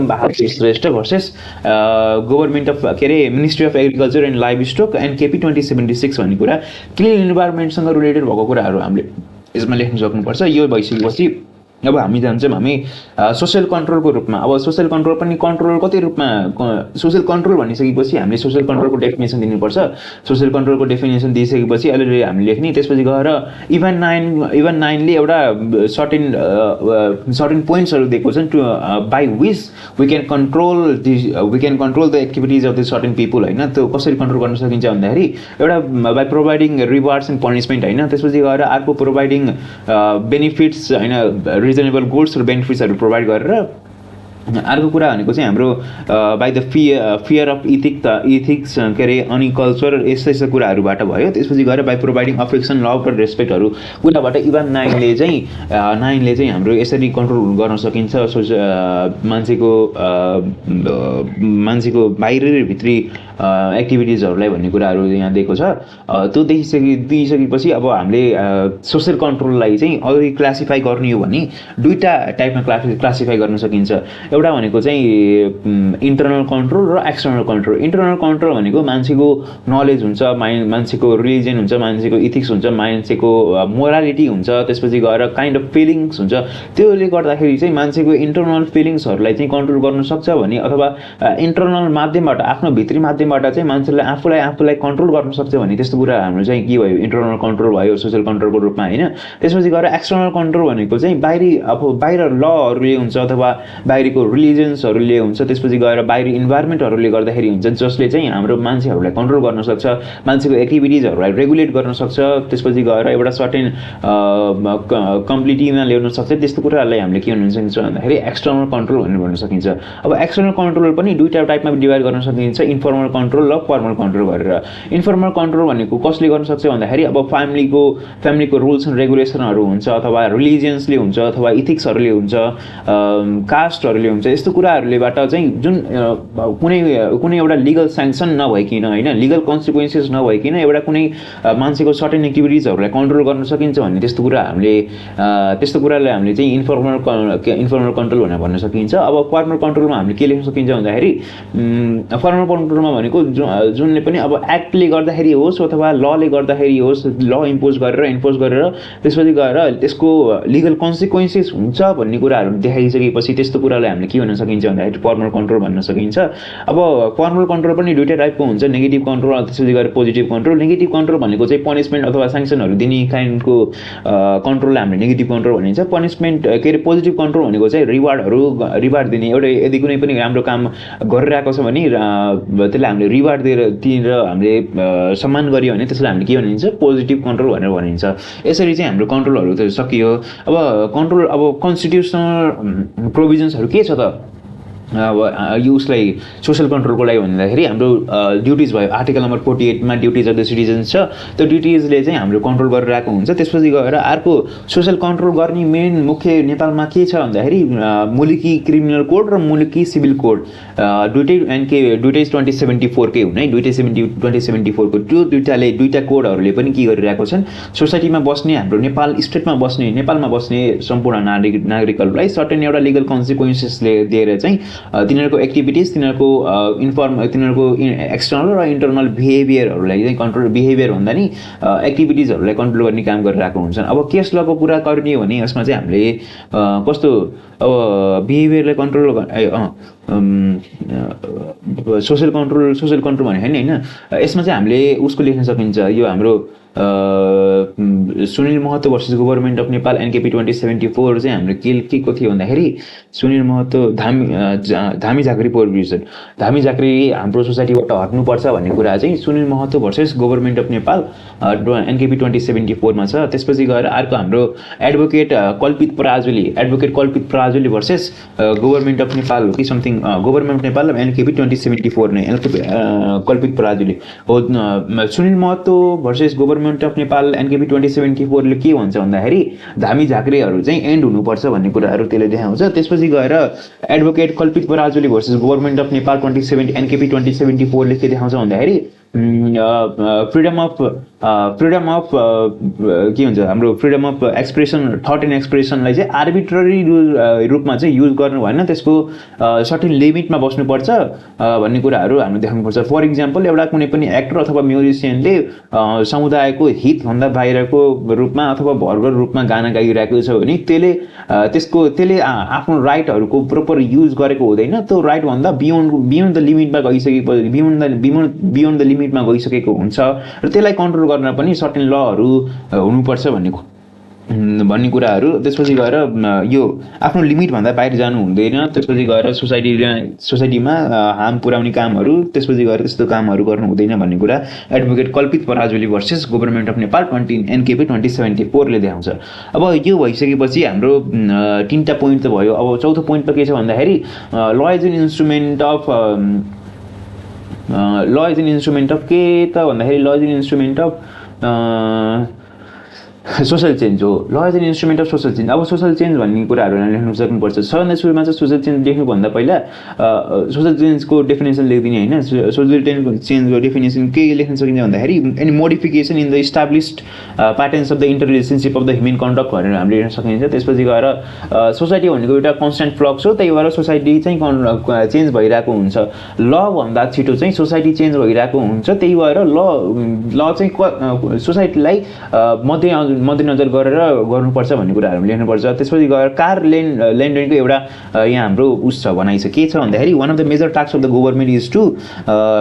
Bahadur Shrestha versus government of के अरे ministry of agriculture and livestock NKP 2076 भन्ने कुरा clean इन्भाइरोमेन्टसँग related भएको कुराहरू हामीले यसमा लेख्न सक्नुपर्छ। यो भइसकेपछि अब हामी जान्छौँ हामी सोसियल कन्ट्रोलको रूपमा। अब सोसियल कन्ट्रोल पनि कन्ट्रोल कति रूपमा सोसियल कन्ट्रोल भनिसकेपछि हामीले सोसियल कन्ट्रोलको डेफिनेसन दिनुपर्छ। सोसियल कन्ट्रोलको डेफिनेसन दिइसकेपछि अहिले हामीले लेख्ने। त्यसपछि गएर इभन 9ले एउटा सर्टेन पोइन्ट्सहरू दिएको छन् to by which we can control the activities of the certain people होइन। त्यो कसरी कन्ट्रोल गर्न सकिन्छ भन्दाखेरि एउटा by providing rewards and punishment होइन। त्यसपछि गएर अर्को प्रोभाइडिङ बेनिफिट्स होइन, रिजनेबल गुड्स र बेनिफिट्सहरू प्रोभाइड गरेर। अर्को कुरा भनेको चाहिँ हाम्रो by the fear of ethics के अरे अनि कल्चर यस्तो कुराहरूबाट भयो। त्यसपछि गएर बाई प्रोभाइडिङ अफेक्सन लभ र रेस्पेक्टहरू कुराबाट इभन 9ले चाहिँ हाम्रो यसरी कन्ट्रोल गर्न सकिन्छ मान्छेको बाहिरी र भित्री एक्टिभिटिजहरूलाई भन्ने कुराहरू यहाँ दिएको छ। त्यो दिइसकेपछि अब हामीले सोसियल कन्ट्रोललाई चाहिँ अझै क्लासिफाई गर्ने हो भने दुईवटा टाइपमा क्लासिफाई गर्न सकिन्छ। एउटा भनेको चाहिँ इन्टरनल कन्ट्रोल र एक्सटर्नल कन्ट्रोल। इन्टरनल कन्ट्रोल भनेको मान्छेको नलेज हुन्छ, मान्छेको रिलिजन हुन्छ, मान्छेको इथिक्स हुन्छ, मान्छेको मोरालिटी हुन्छ, त्यसपछि गएर काइन्ड अफ फिलिङ्स हुन्छ। त्यसले गर्दाखेरि चाहिँ मान्छेको इन्टरनल फिलिङ्सहरूलाई चाहिँ कन्ट्रोल गर्न सक्छ भने अथवा इन्टरनल माध्यमबाट आफ्नो भित्री माध्यमबाट चाहिँ मान्छेले आफूलाई कन्ट्रोल गर्न सक्छ भने त्यस्तो कुरा हाम्रो चाहिँ के भयो इन्टरनल कन्ट्रोल भयो सोसियल कन्ट्रोलको रूपमा होइन। त्यसपछि गएर एक्सटर्नल कन्ट्रोल भनेको चाहिँ बाहिर लहरूले हुन्छ अथवा बाहिरको रिलिजन्सहरूले हुन्छ, त्यसपछि गएर बाहिरी इन्भाइरोमेन्टहरूले गर्दाखेरि हुन्छ जसले चाहिँ हाम्रो मान्छेहरूलाई कन्ट्रोल गर्न सक्छ, मान्छेको एक्टिभिटिजहरूलाई रेगुलेट गर्न सक्छ, त्यसपछि गएर एउटा सर्टेन कम्प्लिटीमा ल्याउन सक्छ। त्यस्तो कुराहरूलाई हामीले के भन्न सकिन्छ भन्दाखेरि एक्सटर्नल कन्ट्रोल भनेर भन्न सकिन्छ। अब एक्सटर्नल कन्ट्रोल पनि दुईवटा टाइपमा डिभाइड गर्न सकिन्छ, इन्फर्मल कन्ट्रोल र फर्मल कन्ट्रोल गरेर। इन्फर्मल कन्ट्रोल भनेको कसले गर्न सक्छ भन्दाखेरि अब फ्यामिलीको रुल्स एन्ड रेगुलेसनहरू हुन्छ अथवा रिलिजियन्सले हुन्छ अथवा इथिक्सहरूले हुन्छ, कास्टहरूले हुन्छ, यस्तो कुराहरूलेबाट चाहिँ जुन कुनै एउटा लिगल स्याङ्सन नभइकन होइन, लिगल कन्सिक्वेन्सेस नभइकन एउटा कुनै मान्छेको सर्टेन एक्टिभिटिजहरूलाई कन्ट्रोल गर्न सकिन्छ भन्ने त्यस्तो कुरालाई हामीले चाहिँ इन्फर्मल कन्ट्रोल भनेर भन्न सकिन्छ। अब फर्मल कन्ट्रोलमा हामीले के लेख्न सकिन्छ भन्दाखेरि फर्मल कन्ट्रोलमा भनेको जुनले पनि अब एक्टले गर्दाखेरि होस् अथवा लले गर्दाखेरि होस्, ल इम्पोज गरेर त्यसपछि गएर त्यसको लिगल कन्सिक्वेन्सेस हुन्छ भन्ने कुराहरू देखाइसकेपछि त्यस्तो कुरालाई हामीले के भन्न सकिन्छ भन्दाखेरि फर्मल कन्ट्रोल भन्न सकिन्छ। अब फर्मल कन्ट्रोल पनि दुईवटा टाइपको हुन्छ, नेगेटिभ कन्ट्रोल त्यसपछि गएर पोजिटिभ कन्ट्रोल। नेगेटिभ कन्ट्रोल भनेको चाहिँ पनिसमेन्ट अथवा स्याङ्सनहरू दिने काइन्डको कन्ट्रोललाई हामीले नेगेटिभ कन्ट्रोल भनिन्छ। पनिसमेन्ट के अरे पोजिटिभ कन्ट्रोल भनेको चाहिँ रिवार्ड दिने, एउटा यदि कुनै पनि राम्रो काम गरिरहेको छ भने त्यसलाई हामीले रिवार्ड दिएर हामीले सम्मान गरियो भने त्यसलाई हामीले के भनिन्छ पोजिटिभ कन्ट्रोल भनेर भनिन्छ। यसरी चाहिँ हाम्रो कन्ट्रोलहरू त सकियो। अब कन्स्टिट्युसनल प्रोभिजन्सहरू के छ त यो उसलाई सोसियल कन्ट्रोलको लागि भन्दाखेरि हाम्रो ड्युटिज भयो। आर्टिकल नम्बर 48 मा ड्युटिज अफ द सिटिजन्स छ। त्यो ड्युटिजले चाहिँ हाम्रो कन्ट्रोल गरिरहेको हुन्छ। त्यसपछि गएर अर्को सोसियल कन्ट्रोल गर्ने मेन मुख्य नेपालमा के छ भन्दाखेरि मुलुकी क्रिमिनल कोड र मुलुकी सिभिल कोड दुईटै 2074 कै हुन् है। 2074 को त्यो दुईटा कोडहरूले पनि के गरिरहेको छन्, सोसाइटीमा बस्ने हाम्रो नेपालमा बस्ने सम्पूर्ण नागरिकहरूलाई सर्टेन एउटा लिगल कन्सिक्वेन्सेस दिएर चाहिँ तिनीहरूको एक्टिभिटिज तिनीहरूको तिनीहरूको एक्सटर्नल र इन्टरनल बिहेभियरहरूलाई चाहिँ कन्ट्रोल बिहेभियर भन्दा नि एक्टिभिटिजहरूलाई कन्ट्रोल गर्ने काम गरिरहेको हुन्छन्। अब केस लको कुरा गर्ने हो भने यसमा चाहिँ हामीले कस्तो अब बिहेभियरलाई कन्ट्रोल सोसल कन्ट्रोल भने होइन यसमा चाहिँ हामीले उसको लेख्न सकिन्छ यो हाम्रो Sunil Mahato versus government of Nepal NKP 2074 चाहिँ हाम्रो के को थियो भन्दाखेरि सुनिल महतो धामी झाँक्री प्रोभिजन धामी झाँक्री हाम्रो सोसाइटीबाट हट्नुपर्छ भन्ने कुरा चाहिँ Sunil Mahato versus government of Nepal NKP 2074 मा छ। त्यसपछि गएर अर्को हाम्रो advocate Kalpit Parajuli versus government of Nepal हो कि something government of Nepal NKP 2074 नै कल्पित पराजुली हो। Sunil Mahato versus government of Nepal NKP 2074 ले के भन्छ भन्दाखेरि धामी झाँक्रीहरू चाहिँ एन्ड हुनुपर्छ भन्ने कुराहरू त्यसले देखाउँछ। त्यसपछि गएर advocate Kalpit Parajuli versus government of Nepal NKP 2074 ले के देखाउँछ भन्दाखेरि फ्रिडम अफ के भन्छ हाम्रो freedom of expression thought and एक्सप्रेसनलाई चाहिँ आर्बिट्ररी रूपमा चाहिँ युज गर्नु भएन, त्यसको सर्टेन लिमिटमा बस्नुपर्छ भन्ने कुराहरू हामीले देखाउनुपर्छ। फर इक्जाम्पल एउटा कुनै पनि एक्टर अथवा म्युजिसियनले समुदायको हितभन्दा बाहिरको रूपमा अथवा भर्गर रूपमा गाना गाइरहेको छ भने त्यसले आफ्नो राइटहरूको प्रोपर युज गरेको हुँदैन। त्यो राइटभन्दा बियोन्ड द लिमिटमा गइसकेपछि बियोन्ड द लिमिटमा गइसकेको हुन्छ र त्यसलाई कन्ट्रोल गर्न पनि सर्टेन लहरू हुनुपर्छ भन्ने कुराहरू। त्यसपछि गएर यो आफ्नो लिमिटभन्दा बाहिर जानु हुँदैन। त्यसपछि गएर सोसाइटीमा हार्म पुर्याउने कामहरू त्यसपछि गएर त्यस्तो कामहरू गर्नु हुँदैन भन्ने कुरा advocate Kalpit Parajuli versus government of Nepal NKP 2074 ले देखाउँछ। अब यो भइसकेपछि हाम्रो तीनटा पोइन्ट त भयो। अब चौथो पोइन्टमा के छ भन्दाखेरि law is an instrument of के त भन्दाखेरि law is an instrument of social change हो। Law is an instrument of social change. अब सोसल चेन्ज भन्ने कुराहरू लेख्नु सक्नुपर्छ। सबभन्दा सुरुमा चाहिँ सोसल चेन्ज लेख्नुभन्दा पहिला सोसल चेन्जको डेफिनेसन लेखिदिने होइन। सोसल चेन्जको डेफिनेसन के लेख्न सकिन्छ भन्दाखेरि any modification in the established patterns of the inter relationship of the human conduct भनेर हामीले लेख्न सकिन्छ। त्यसपछि गएर सोसाइटी भनेको एउटा कन्सटेन्ट फ्लक्स हो, त्यही भएर सोसाइटी चाहिँ चेन्ज भइरहेको हुन्छ। ल भन्दा छिटो चाहिँ सोसाइटी चेन्ज भइरहेको हुन्छ, त्यही भएर ल चाहिँ सोसाइटीलाई मध्यनजर गरेर गर्नुपर्छ भन्ने कुराहरू लेख्नुपर्छ। त्यसपछि गएर कार ल्यान्डको एउटा यहाँ हाम्रो उस छ भनाइ छ के छ भन्दाखेरि one of the major task of the government is to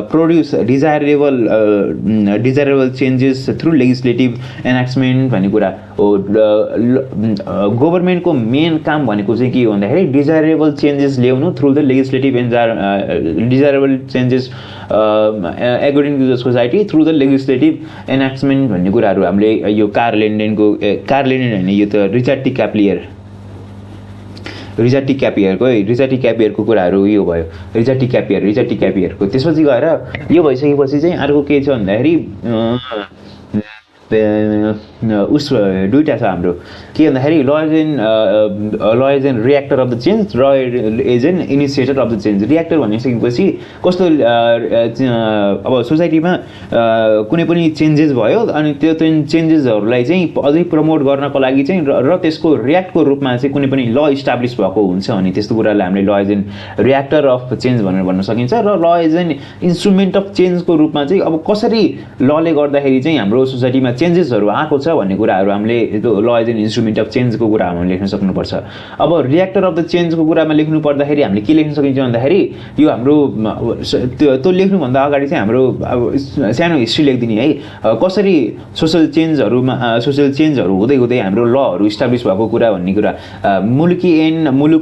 produce desirable changes through legislative enactment भन्ने कुरा हो। गभर्मेन्टको मेन काम भनेको चाहिँ के हो भन्दाखेरि डिजायरेबल चेन्जेस ल्याउनु through the legislative desirable changes according to the society through the legislative enactment भन्ने कुराहरू हामीले यो कार ल्यान्डेन होइन, यो त रिचार्ड टी कुराहरू यो भयो रिचार्ड टी क्यापियरको। त्यसपछि गएर यो भइसकेपछि चाहिँ अर्को के छ भन्दाखेरि उस दुईवटा छ हाम्रो के भन्दाखेरि law is an reactor of the change र is an initiator of the change. Reactor भनिसकेपछि कस्तो अब सोसाइटीमा कुनै पनि चेन्जेस भयो अनि त्यो चेन्जेसहरूलाई चाहिँ अझै प्रमोट गर्नको लागि चाहिँ र त्यसको रियाक्टको रूपमा चाहिँ कुनै पनि ल इस्टाब्लिस भएको हुन्छ अनि त्यस्तो कुरालाई हामीले law is an reactor of change भनेर भन्न सकिन्छ। र law is an instrument of चेन्जको रूपमा चाहिँ अब कसरी लले गर्दाखेरि चाहिँ हाम्रो सोसाइटीमा चेन्जेसहरू आएको छ भन्ने कुराहरू हामीले त्यो ल इज एन इन्स्ट्रुमेन्ट अफ चेन्जको कुरा हामीले लेख्न सक्नुपर्छ। अब रियाक्टर अफ द चेन्जको कुरामा लेख्नु पर्दाखेरि हामीले के लेख्न सकिन्छ भन्दाखेरि यो हाम्रो त्यो लेख्नुभन्दा अगाडि चाहिँ हाम्रो अब सानो हिस्ट्री लेखिदिने है कसरी सोसल चेन्जहरू हुँदै हाम्रो लहरू इस्टाब्लिस भएको कुरा भन्ने कुरा। मुलुकी एन 20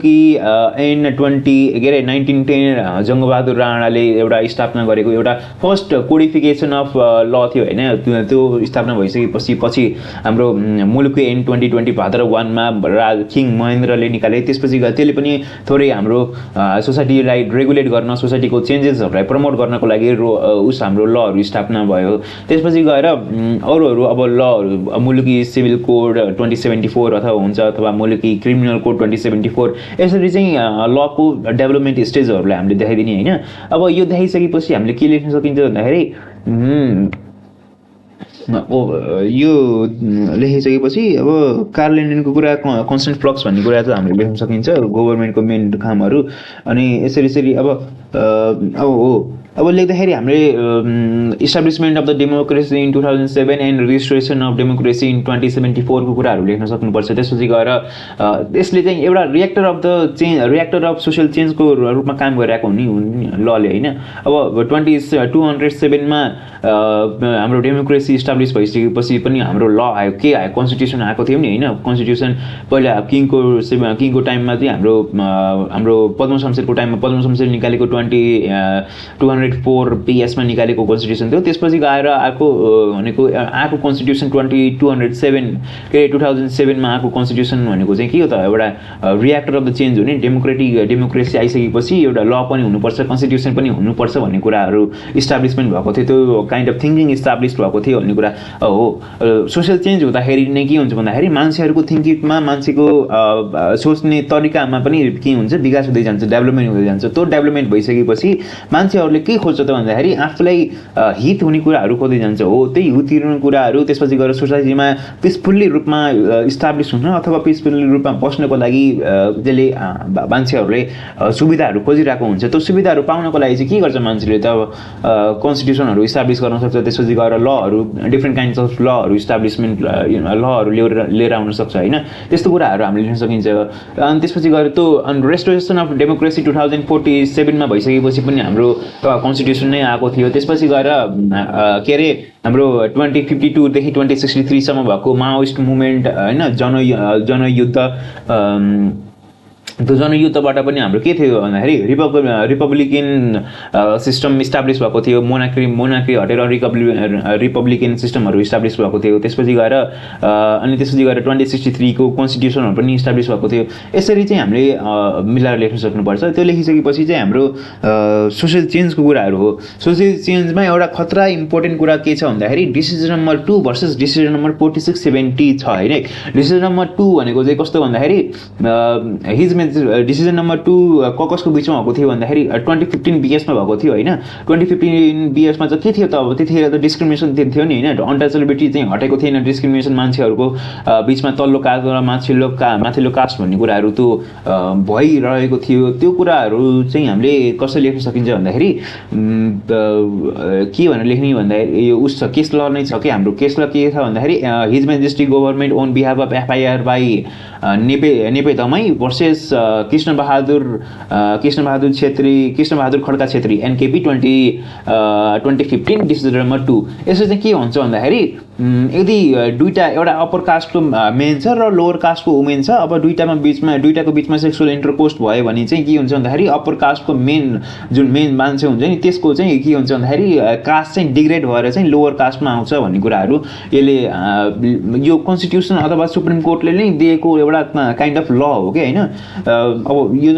के अरे 1910 जङ्गबहादुर राणाले एउटा स्थापना गरेको एउटा फर्स्ट कोडिफिकेसन अफ ल थियो होइन। त्यो स्थापना भइसकेपछि पछि हाम्रो मुलुकी एन 2020 भाद्र 1 मा किङ महेन्द्रले निकाले। त्यसपछि त्यसले पनि थोरै हाम्रो सोसाइटीलाई रेगुलेट गर्न सोसाइटीको चेन्जेसहरूलाई प्रमोट गर्नको लागि हाम्रो लहरू स्थापना भयो। त्यसपछि गएर अरूहरू अब लहरू मुलुकी सिभिल कोड 2074 अथवा मुलुकी क्रिमिनल कोड 2074 यसरी चाहिँ लको डेभलपमेन्ट स्टेजहरूलाई हामीले देखाइदिने होइन। अब यो देखाइसकेपछि हामीले के लेख्न सकिन्छ भन्दाखेरि यो लेखिसकेपछि अब कार्ल लिन्डेनको कुरा कन्स्टेन्ट फ्लक्स भन्ने कुरा चाहिँ हामीले लेख्न सकिन्छ गभर्मेन्टको मेन कामहरू अनि यसरी अब हो अब लेख्दाखेरि हामीले establishment of the democracy in 2007 and restoration of democracy in 2074 को कुराहरू लेख्न सक्नुपर्छ त्यसपछि गएर यसले चाहिँ एउटा रिएक्टर अफ सोसियल चेन्जको रूपमा काम गरिरहेको हुने लले होइन अब 207मा हाम्रो डेमोक्रेसी इस्टाब्लिस भइसकेपछि पनि हाम्रो ल आयो के आयो कन्स्टिट्युसन आएको थियो नि होइन कन्स्टिट्युसन पहिला किङको टाइममा चाहिँ हाम्रो पद्म शमशेरको टाइममा पद्म शमशेर निकालेको 204 PS मा निकालेको कन्स्टिट्युसन थियो त्यसपछि गएर आएको कन्स्टिट्युसन 207 के 2007 मा आएको कन्स्टिट्युसन भनेको चाहिँ के हो त एउटा रिएक्टर अफ द चेन्ज हो नि डेमोक्रेसी आइसकेपछि एउटा ल पनि हुनुपर्छ कन्स्टिट्युसन पनि हुनुपर्छ भन्ने कुराहरू इस्टाब्लिसमेन्ट भएको थियो त्यो काइन्ड अफ थिङ्किङ इस्टाब्लिस भएको थियो भन्ने कुरा हो सोसियल चेन्ज हुँदाखेरि नै के हुन्छ भन्दाखेरि मान्छेहरूको थिङ्किङमा मान्छेको सोच्ने तरिकामा पनि के हुन्छ विकास हुँदै जान्छ डेभलपमेन्ट हुँदै जान्छ त्यो डेभलपमेन्ट भइसकेपछि मान्छेहरूले के खोज्छ त भन्दाखेरि आफूलाई हित हुने कुराहरू खोज्दै जान्छ हो त्यही हित हुने कुराहरू त्यसपछि गएर सोसाइटीमा पिसफुल्ली रूपमा इस्टाब्लिस हुन अथवा पिसफुल्ली रूपमा बस्नको लागि जसले मान्छेहरूले सुविधाहरू खोजिरहेको हुन्छ त्यो सुविधाहरू पाउनको लागि चाहिँ के गर्छ मान्छेले त कन्स्टिट्युसनहरू इस्टाब्लिस गर्न सक्छ त्यसपछि गएर लहरू डिफ्रेन्ट काइन्ड्स अफ लहरू इस्टाब्लिसमेन्ट लहरू लिएर आउन सक्छ होइन त्यस्तो कुराहरू हामीले लेख्न सकिन्छ अनि त्यसपछि गएर त्यो रेस्टोरेसन अफ डेमोक्रेसी 2047 मा भइसकेपछि पनि हाम्रो कन्स्टिट्युसन नै आएको थियो त्यसपछि गएर के अरे हाम्रो 2052 देखि 2063 सम्म भएको माओइस्ट मुभमेन्ट होइन जनयुद्ध त्यो जनयुद्धबाट पनि हाम्रो के थियो भन्दाखेरि रिपब्लिकन सिस्टम इस्टाब्लिस भएको थियो मोनार्की हटेर रिपब्लिकन सिस्टमहरू इस्टाब्लिस भएको थियो त्यसपछि गएर 2063 को कन्स्टिट्युसनहरू पनि इस्टाब्लिस भएको थियो यसरी चाहिँ हामीले मिलाएर लेख्न सक्नुपर्छ त्यो लेखिसकेपछि चाहिँ हाम्रो सोसियल चेन्जको कुराहरू हो सोसियल चेन्जमा एउटा खतरा इम्पोर्टेन्ट कुरा के छ भन्दाखेरि decision number 2 versus decision number 4670 छ होइन डिसिजन नम्बर 2 भनेको चाहिँ कस्तो भन्दाखेरि डिसिजन नम्बर 2 कसको बिचमा भएको थियो भन्दाखेरि 2015 BS मा भएको थियो होइन 2015 BS मा चाहिँ के थियो त अब त्यतिखेर त डिस्क्रिमिनेसन थियो नि होइन अनटचेबिलिटी चाहिँ हटेको थिएन डिस्क्रिमिनेसन मान्छेहरूको बिचमा तल्लो कास्ट र माथिल्लो कास्ट भन्ने कुराहरू त्यो भइरहेको थियो त्यो कुराहरू चाहिँ हामीले कसरी लेख्न सकिन्छ भन्दाखेरि के भनेर लेख्ने भन्दाखेरि यो उस छ केस ल नै छ कि हाम्रो केस ल के छ भन्दाखेरि his majesty government on behalf of FIR by Nepe Damai versus Krishnabahadur Khadka Chhetri NKP 2015 decision number 2 यसो चाहिँ के हुन्छ भन्दाखेरि यदि दुईटा एउटा अप्पर कास्टको मेन छ र लोवर कास्टको वुमेन छ अब दुईटाको बिचमा सेक्सुअल इन्टरकोर्स भयो भने चाहिँ के हुन्छ भन्दाखेरि अप्पर कास्टको जुन मेन मान्छे हुन्छ नि त्यसको चाहिँ के हुन्छ भन्दाखेरि कास्ट चाहिँ डिग्रेड भएर चाहिँ लोवर कास्टमा आउँछ भन्ने कुराहरू यसले यो कन्स्टिट्युसन अथवा सुप्रिम कोर्टले नै दिएको एउटा काइन्ड अफ ल हो कि होइन अब यो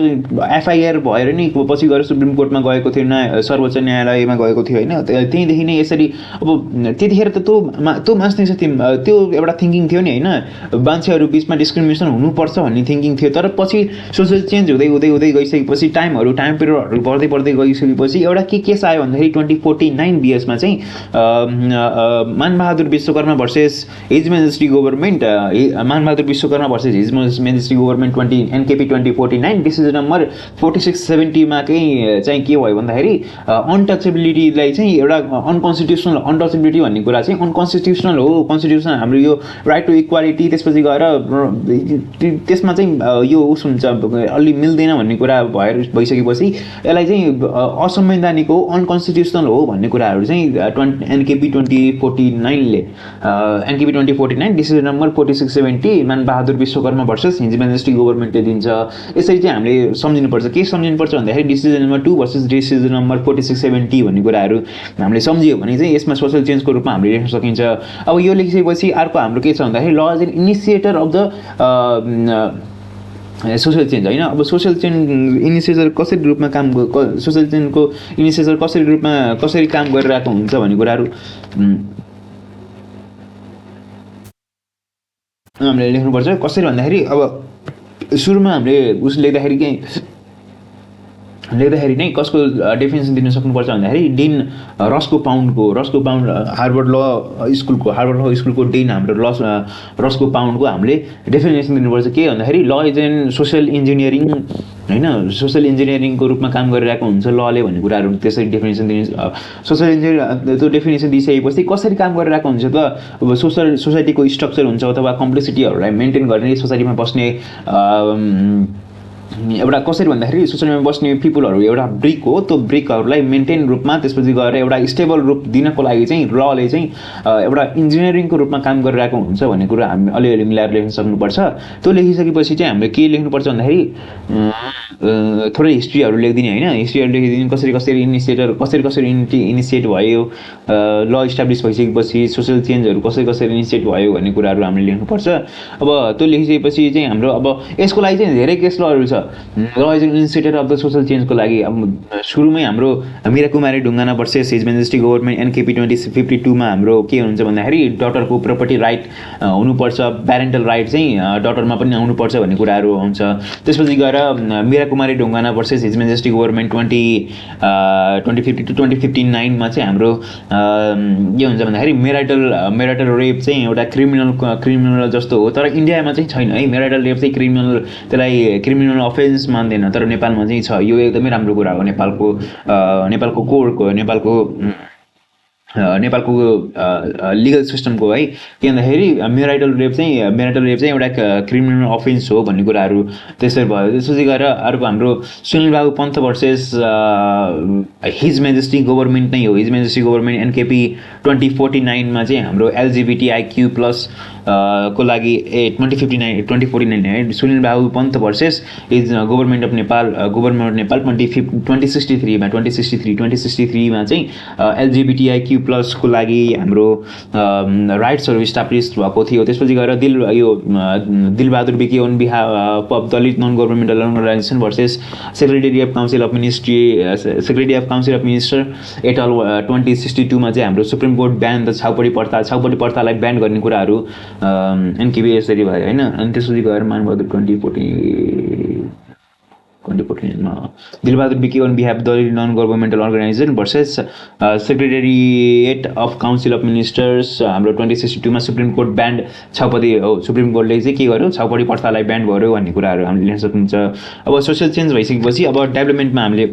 FIR भएर नि पछि गएर सुप्रिम कोर्टमा गएको थियो सर्वोच्च न्यायालयमा गएको थियो होइन त्यहीँदेखि नै यसरी अब त्यतिखेर त त्यो मास्ने त्यो एउटा थिङ्किङ थियो नि होइन मान्छेहरू बिचमा डिस्क्रिमिनेसन हुनुपर्छ भन्ने थिङ्किङ थियो तर पछि सोसियल चेन्ज हुँदै गइसकेपछि टाइम पिरियडहरू बढ्दै गइसकेपछि एउटा के केस आयो भन्दाखेरि 2049 BS मा चाहिँ Manbahadur Bishwakarma versus his majesty government Manbahadur Bishwakarma versus his majesty government NKP 2049 decision number 4670 मा चाहिँ के भयो भन्दाखेरि अनटचेबिलिटीलाई चाहिँ एउटा अनटचेबिलिटी भन्ने कुरा चाहिँ अनकन्स्टिट्युसनल हो कन्स्टिट्युसन हाम्रो यो राइट टु इक्वालिटी त्यसपछि गएर त्यसमा चाहिँ यो उस हुन्छ अलि मिल्दैन भन्ने कुरा भइसकेपछि यसलाई चाहिँ असंवैधानिक हो अनकन्स्टिट्युसनल हो भन्ने कुराहरू चाहिँ NKP 2049 decision number 4670 Manbahadur Bishwakarma versus his majesty गभर्नमेन्टले दिन्छ यसरी चाहिँ हामीले सम्झिनुपर्छ के सम्झिनुपर्छ भन्दाखेरि decision number 2 versus decision number 4670 भन्ने कुराहरू हामीले सम्झियो भने चाहिँ यसमा सोसियल चेन्जको रूपमा हामीले लेख्न सकिन्छ अब यो लेखिसकेपछि अर्को हाम्रो के छ भन्दाखेरि law is an initiator of the social change होइन अब सोसियल चेन्ज इनिसिएटर कसरी रूपमा सोसियल चेन्जको इनिसिएटर कसरी काम गरिरहेको हुन्छ भन्ने कुराहरू हामीले लेख्नुपर्छ कसरी भन्दाखेरि अब सुरुमा हामीले लेख्दाखेरि लेख्दाखेरि नै कसको डेफिनेसन दिन सक्नुपर्छ भन्दाखेरि डिन रस्को पाउन्ड हार्वर्ड ल स्कुलको डिन हाम्रो रस्को पाउन्डको हामीले डेफिनेसन दिनुपर्छ के भन्दाखेरि law is an social engineering होइन, सोसियल इन्जिनियरिङको रूपमा काम गरिरहेको हुन्छ लले भन्ने कुराहरू त्यसरी डेफिनेसन दिने। सोसियल इन्जिनियर त्यो डेफिनेसन दिइसकेपछि कसरी काम गरिरहेको हुन्छ त, अब सोसाइटीको स्ट्रक्चर हुन्छ अथवा कम्प्लेक्सिटीहरूलाई मेन्टेन गर्ने सोसाइटीमा बस्ने एउटा कसरी भन्दाखेरि सोसाइटीमा बस्ने पिपुलहरू एउटा ब्रिक हो, त्यो ब्रिकहरूलाई मेन्टेन रूपमा त्यसपछि गएर एउटा स्टेबल रूप दिनको लागि चाहिँ लले चाहिँ एउटा इन्जिनियरिङको रूपमा काम गरिरहेको हुन्छ भन्ने कुरा हामी अलिअलि मिलाएर लेख्न सक्नुपर्छ। त्यो लेखिसकेपछि चाहिँ हामीले के लेख्नुपर्छ भन्दाखेरि थोरै हिस्ट्रीहरू लेखिदिने होइन, हिस्ट्रीहरू लेखिदिने कसरी इनिसिएट भयो, ल इस्टाब्लिस भइसकेपछि सोसियल चेन्जहरू कसरी इनिसिएट भयो भन्ने कुराहरू हामीले लेख्नुपर्छ। अब त्यो लेखिसकेपछि चाहिँ हाम्रो अब यसको लागि चाहिँ धेरै केस लहरू छ, law is an initiator of the social चेन्जको लागि। अब सुरुमै हाम्रो Meera Kumari Dhungana versus his majesty government NKP 2052 हाम्रो के हुन्छ भन्दाखेरि डटरको प्रपर्टी राइट हुनुपर्छ, प्यारेन्टल राइट चाहिँ डटरमा पनि आउनुपर्छ भन्ने कुराहरू आउँछ। त्यसपछि गएर Meera Kumari Dhungana versus his majesty government 2050 to 2059 चाहिँ हाम्रो के हुन्छ भन्दाखेरि मेराइटल रेप चाहिँ एउटा क्रिमिनल जस्तो हो, तर इन्डियामा चाहिँ छैन है। मेराइटल रेप चाहिँ क्रिमिनल अफेन्स मान्दैन, तर नेपालमा चाहिँ छ। यो एकदमै राम्रो कुरा हो नेपालको कोडको नेपालको लिगल सिस्टमको है। के भन्दाखेरि मेराइटल रेप चाहिँ एउटा क्रिमिनल अफेन्स हो भन्ने कुराहरू त्यसरी भयो। त्यसपछि गएर अर्को हाम्रो सुनिल बाबु Pant versus his majesty government नै हो। हिज मेजेस्टी गभर्नमेन्ट एनकेपी 2049 चाहिँ हाम्रो LGBTIQ+ को लागि 2049 है। सुनिल बाबु Pant versus his government of Nepal 2063 मा चाहिँ LGBTIQ+ को लागि हाम्रो राइट्सहरू इस्टाब्लिस भएको थियो। त्यसपछि गएर Dilbahadur BK on behalf of Dalit non governmental organization versus secretary of council of minister et al 2062 मा चाहिँ हाम्रो supreme court ban the Chhaupadi प्रथालाई ब्यान गर्ने कुराहरू एनकेपी यसरी भयो होइन। अनि त्यसपछि गएर मानबहादुर 2014 मा Dilbahadur BK on behalf Dalit non governmental organization versus secretariat of council of ministers हाम्रो 2062 मा सुप्रिम कोर्ट ब्यान्ड सुप्रिम कोर्टले चाहिँ के गर्यो, छाउपडी प्रथालाई ब्यान गर्यो भन्ने कुराहरू हामीले लेख्न सक्नुहुन्छ। अब सोसियल चेन्ज भइसकेपछि अब डेभलपमेन्टमा हामीले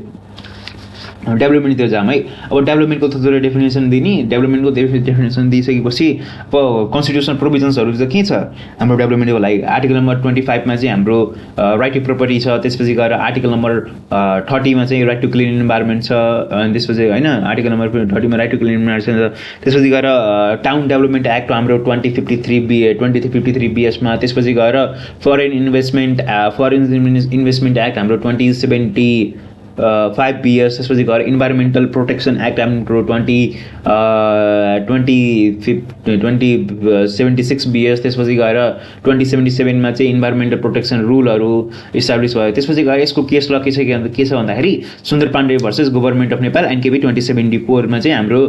डेभलपमेन्टतिर जाम है। अब डेभलपमेन्टको थोरै डेफिनेसन दिने, डेभलपमेन्टको डेफिनेसन दिइसकेपछि अब कन्स्टिट्युसनल प्रोभिजन्सहरू चाहिँ के छ हाम्रो डेभलपमेन्टको लागि। आर्टिकल नम्बर 25 मा चाहिँ हाम्रो राइट टु प्रोपर्टी छ। त्यसपछि गएर आर्टिकल नम्बर 30 मा चाहिँ राइट टु क्लिन इन्भाइरोमेन्ट छ। अनि त्यसपछि होइन आर्टिकल नम्बर 30 मा राइट टु क्लिन इन्भाइरोमेन्ट छ। त्यसपछि गएर टाउन डेभलपमेन्ट एक्ट हाम्रो 2353 BS मा। त्यसपछि गएर फरेन इन्भेस्टमेन्ट एक्ट हाम्रो 2075 BS। त्यसपछि गएर इन्भाइरोमेन्टल प्रोटेक्सन एक्ट हाम्रो 2076 BS। त्यसपछि गएर 2077 मा चाहिँ इन्भाइरोमेन्टल प्रोटेक्सन रुलहरू इस्टाब्लिस भयो। त्यसपछि गएर यसको केस ल के छ भन्दाखेरि Sundar Pande versus government of Nepal NKP 2074 मा चाहिँ हाम्रो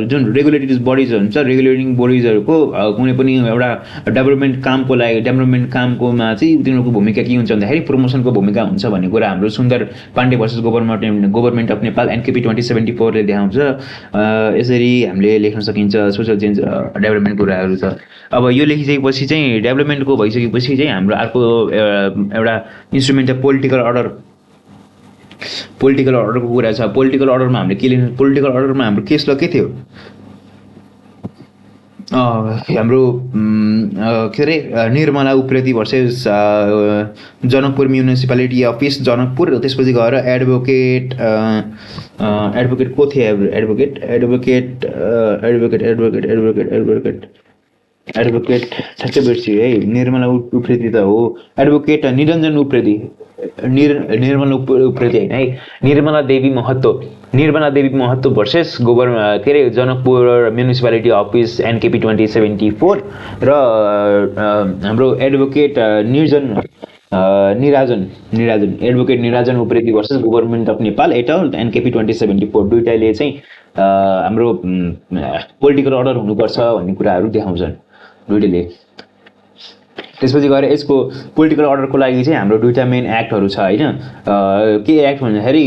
जुन रेगुलेटरी बडिजहरू हुन्छ, रेगुलेटिङ बडिजहरूको कुनै पनि एउटा डेभलपमेन्ट कामकोमा चाहिँ तिनीहरूको भूमिका के हुन्छ भन्दाखेरि प्रमोसनको भूमिका हुन्छ भन्ने कुरा हाम्रो Sundar Pande versus government of Nepal NKP 2074 ले देखाउँछ। यसरी हामीले लेख्न सकिन्छ सोसल चेन्ज डेभलपमेन्ट कुराहरू छ। अब यो लेखिसकेपछि चाहिँ डेभलपमेन्टको भइसकेपछि चाहिँ हाम्रो अर्को एउटा इन्स्ट्रुमेन्ट पोलिटिकल अर्डरको कुरा छ। पोलिटिकल अर्डरमा हामीले के लेख्नु, पोलिटिकल अर्डरमा हाम्रो केस ल के थियो, हाम्रो के अरे Nirmala Upreti versus Janakpur municipality office Janakpur. त्यसपछि गएर एडभोकेट को थिए, एडभोकेट ठ्याक्कै बिर्सियो है, निर्मला उप्रेती त हो, एडभोकेट निरञ्जन उप्रेती, निर्मला उप्रेती होइन है, निर्मला देवी महतो वर्सेस के अरे जनकपुर म्युनिसिपालिटी अफिस एनकेपी 2074 र हाम्रो advocate advocate Nirajan Upreti versus government of Nepal et al NKP 2074 दुईटाले चाहिँ हाम्रो पोलिटिकल अर्डर हुनुपर्छ भन्ने कुराहरू देखाउँछन् दुईटैले। त्यसपछि गएर यसको पोलिटिकल अर्डरको लागि चाहिँ हाम्रो दुईवटा मेन एक्टहरू छ होइन। के एक्ट भन्दाखेरि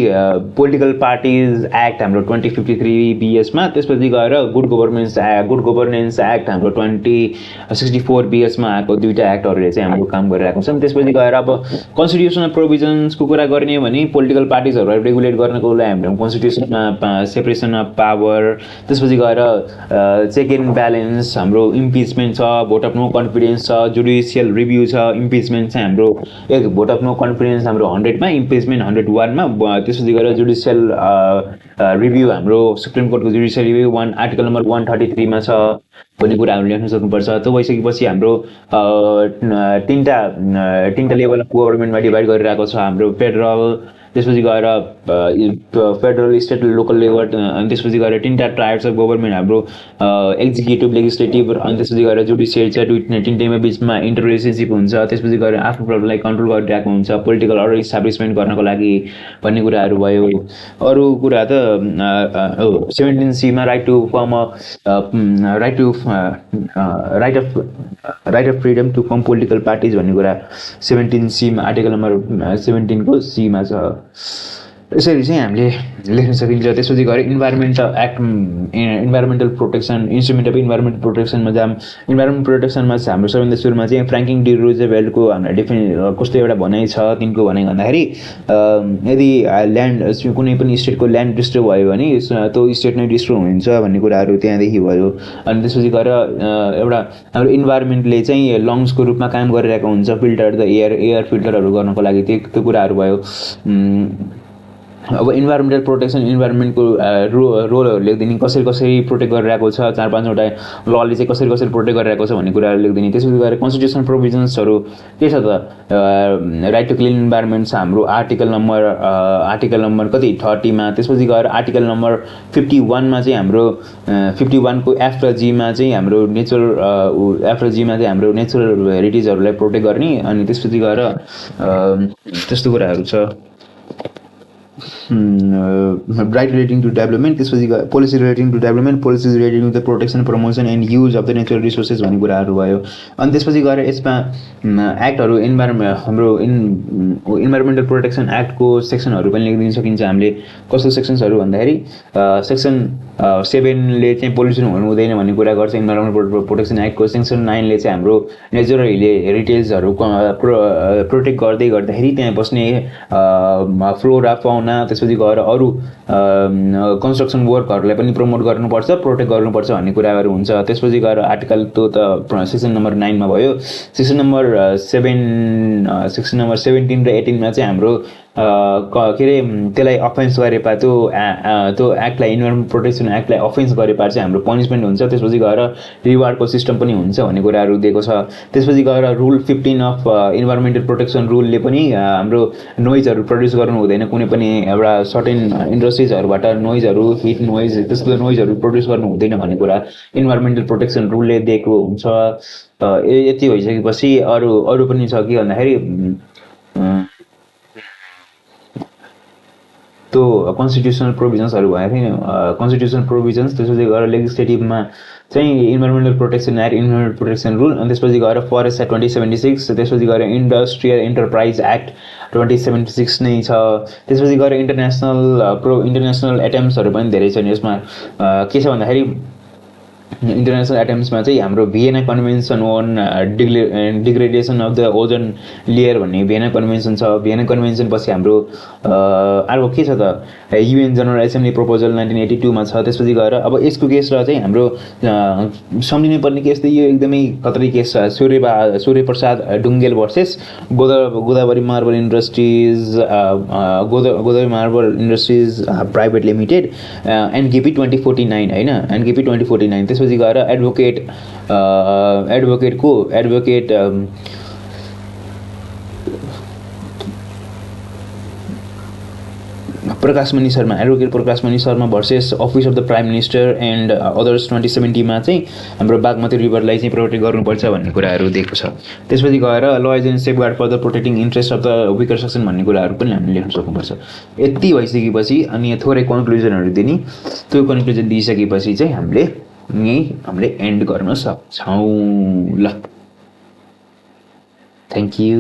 पोलिटिकल पार्टिज एक्ट हाम्रो 2053 बिएसमा, त्यसपछि गएर गुड गभर्नेन्स एक्ट हाम्रो 2064 बिएसमा आएको दुईवटा एक्टहरूले चाहिँ हाम्रो काम गरिरहेको छन्। त्यसपछि गएर अब कन्स्टिट्युसनल प्रोभिजन्सको कुरा गर्ने भने पोलिटिकल पार्टिजहरूलाई रेगुलेट गर्नको लागि हाम्रो कन्स्टिट्युसनमा सेपरेसन अफ पावर, त्यसपछि गएर चेक एन्ड ब्यालेन्स, हाम्रो इम्पिचमेन्ट छ, भोट अफ नो कन्फिडेन्स छ, जुडिसियल रिभ्यू छ। इम्पिचमेन्ट चाहिँ हाम्रो भोट अफ नो कन्फिडेन्स हाम्रो 100मा, इम्पिचमेन्ट 101मा, त्यसपछि गएर जुडिसियल रिभ्यू हाम्रो सुप्रिम कोर्टको जुडिसियल रिभ्यू आर्टिकल नम्बर 133मा छ भन्ने कुराहरू लेख्न सक्नुपर्छ। त्यो भइसकेपछि हाम्रो तिनवटा लेभल अफ गभर्मेन्टमा डिभाइड गरिरहेको छ हाम्रो फेडरल, त्यसपछि गएर फेडरल, स्टेट, लोकल लेभल, अनि त्यसपछि गएर तिनवटा टाइप्स अफ गभर्मेन्ट हाम्रो एक्जिक्युटिभ, लेजिस्लेटिभ, अनि त्यसपछि गएर जुडिसियल छ। तिनटैमा बिचमा इन्टर रिलेसनसिप हुन्छ। त्यसपछि गएर आफ्नो प्रब्लमलाई कन्ट्रोल गरिरहेको हुन्छ पोलिटिकल अर्डर इस्टाब्लिसमेन्ट गर्नको लागि भन्ने कुराहरू भयो। अरू कुरा त 17C right to form right of freedom to form political parties भन्ने कुरा 17C आर्टिकल नम्बर 17 C मा छ। यसरी चाहिँ हामीले लेख्न सकिन्छ। त्यसपछि गएर environmental protection, instrument of environmental प्रोटेक्सनमा जाम। इन्भाइरोमेन्ट प्रोटेक्सनमा चाहिँ हाम्रो सबैभन्दा सुरुमा चाहिँ फ्र्याङ्कलिन डी रुजवेल्टको हाम्रो कस्तो एउटा भनाइ छ। तिनको भनाइ भन्दाखेरि यदि ल्यान्ड कुनै पनि स्टेटको ल्यान्ड डिस्ट्रोय भयो भने त्यो स्टेट नै डिस्ट्रोय हुन्छ भन्ने कुराहरू त्यहाँदेखि भयो। अनि त्यसपछि गएर एउटा हाम्रो इन्भाइरोमेन्टले चाहिँ लङ्सको रूपमा काम गरिरहेको हुन्छ, फिल्टर द एयर फिल्टरहरू गर्नको लागि त्यो कुराहरू भयो। अब इन्भाइरोमेन्टल प्रोटेक्सन, इन्भाइरोमेन्टको रोलहरू लेखिदिने, कसरी प्रोटेक्ट गरिरहेको छ, 4-5वटा लले चाहिँ कसरी प्रोटेक्ट गरिरहेको छ भन्ने कुराहरू लेखिदिने। त्यसपछि गएर कन्स्टिट्युसनल प्रोभिजन्सहरू के छ त, राइट टु क्लिन इन्भाइरोमेन्ट छ हाम्रो आर्टिकल नम्बर कति 30मा। त्यसपछि गएर आर्टिकल नम्बर 51मा चाहिँ हाम्रो 51को F र G मा चाहिँ हाम्रो नेचरल हेरिटेजहरूलाई प्रोटेक्ट गर्ने। अनि त्यसपछि गएर त्यस्तो कुराहरू छ। राइट रिलेटिङ टु डेभलपमेन्ट, त्यसपछि policy relating to development, policies relating to the protection, promotion and use of the natural resources भन्ने कुराहरू भयो। अनि त्यसपछि गएर यसमा एक्टहरू हाम्रो इन्भाइरोमेन्टल प्रोटेक्सन एक्टको सेक्सनहरू पनि लेखिदिन सकिन्छ हामीले। कस्तो सेक्सन्सहरू भन्दाखेरि सेक्सन 7ले चाहिँ पोल्युसन हुनु हुँदैन भन्ने कुरा गर्छ इन्भाइरोमेन्टल प्रोटेक्सन एक्टको। सेक्सन 9ले चाहिँ हाम्रो नेचुरल हेरिटेजहरू प्रोटेक्ट गर्दाखेरि त्यहाँ बस्ने फ्लोरा, फाउना, त्यसपछि गएर अरू कन्स्ट्रक्सन वर्कहरूलाई पनि प्रमोट गर्नुपर्छ, प्रोटेक्ट गर्नुपर्छ भन्ने कुराहरू हुन्छ। त्यसपछि गएर आर्टिकल त्यो त सेक्सन नम्बर 9मा भयो। सेक्सन नम्बर 17 र 18मा चाहिँ हाम्रो के अरे त्यसलाई अफेन्स गरेपा त्यो एक्टलाई, इन्भाइरोमेन्ट प्रोटेक्सन एक्टलाई अफेन्स गरेपा चाहिँ हाम्रो पनिसमेन्ट हुन्छ। त्यसपछि गएर रिवार्डको सिस्टम पनि हुन्छ भन्ने कुराहरू दिएको छ। त्यसपछि गएर रुल 15 अफ इन्भाइरोमेन्टल प्रोटेक्सन रुलले पनि हाम्रो नोइजहरू प्रड्युस गर्नु हुँदैन, कुनै पनि एउटा सर्टेन इन्डस्ट्रिजहरूबाट नोइजहरू, हिट नोइज, त्यस्तो नोइजहरू प्रड्युस गर्नु हुँदैन भन्ने कुरा इन्भाइरोमेन्टल प्रोटेक्सन रुलले दिएको हुन्छ। यति भइसकेपछि अरू पनि छ के भन्दाखेरि त्यो कन्स्टिट्युसनल प्रोभिजन्सहरू भयो नि, कन्स्टिट्युसनल प्रोभिजन्स। त्यसपछि गएर लेजिस्लेटिभमा चाहिँ environmental protection act, environmental protection rule, अनि त्यसपछि गएर फरेस्ट एक्ट 2076, त्यसपछि गएर इन्डस्ट्रियल इन्टरप्राइज एक्ट 2076 नै छ। त्यसपछि गएर इन्टरनेसनल एटेम्प्ट्सहरू पनि धेरै छन् यसमा। के छ भन्दाखेरि इन्टरनेसनल एटेम्प्ट्समा चाहिँ हाम्रो Vienna convention on degradation of the ozone layer भन्ने भिएना कन्भेन्सन छ। भिएना कन्भेन्सन पछि हाम्रो अर्को के छ त, युएन जनरल एसेम्ब्ली प्रपोजल 1982मा छ। त्यसपछि गएर अब यसको केस र चाहिँ हाम्रो सम्झिनु पर्ने केस त यो एकदमै खतरै केस छ। Surya Prasad Dhungel versus Godavari marble industries private limited, NKP 2049 होइन, एनकेपी 2049। त्यसपछि गएर advocate Prakashmani Sharma versus office of the prime minister and others 2070मा चाहिँ हाम्रो बागमती रिभरलाई चाहिँ प्रोटेक्ट गर्नुपर्छ भन्ने कुराहरू दिएको छ। त्यसपछि गएर laws and safeguard for the protecting interest of the weaker section भन्ने कुराहरू पनि हामीले लेख्न सक्नुपर्छ। यति भइसकेपछि अनि थोरै कन्क्लुजनहरू दिने, त्यो कन्क्लुजन दिइसकेपछि चाहिँ हामीले एन्ड गर्न सक्छौँ। ल। Thank you.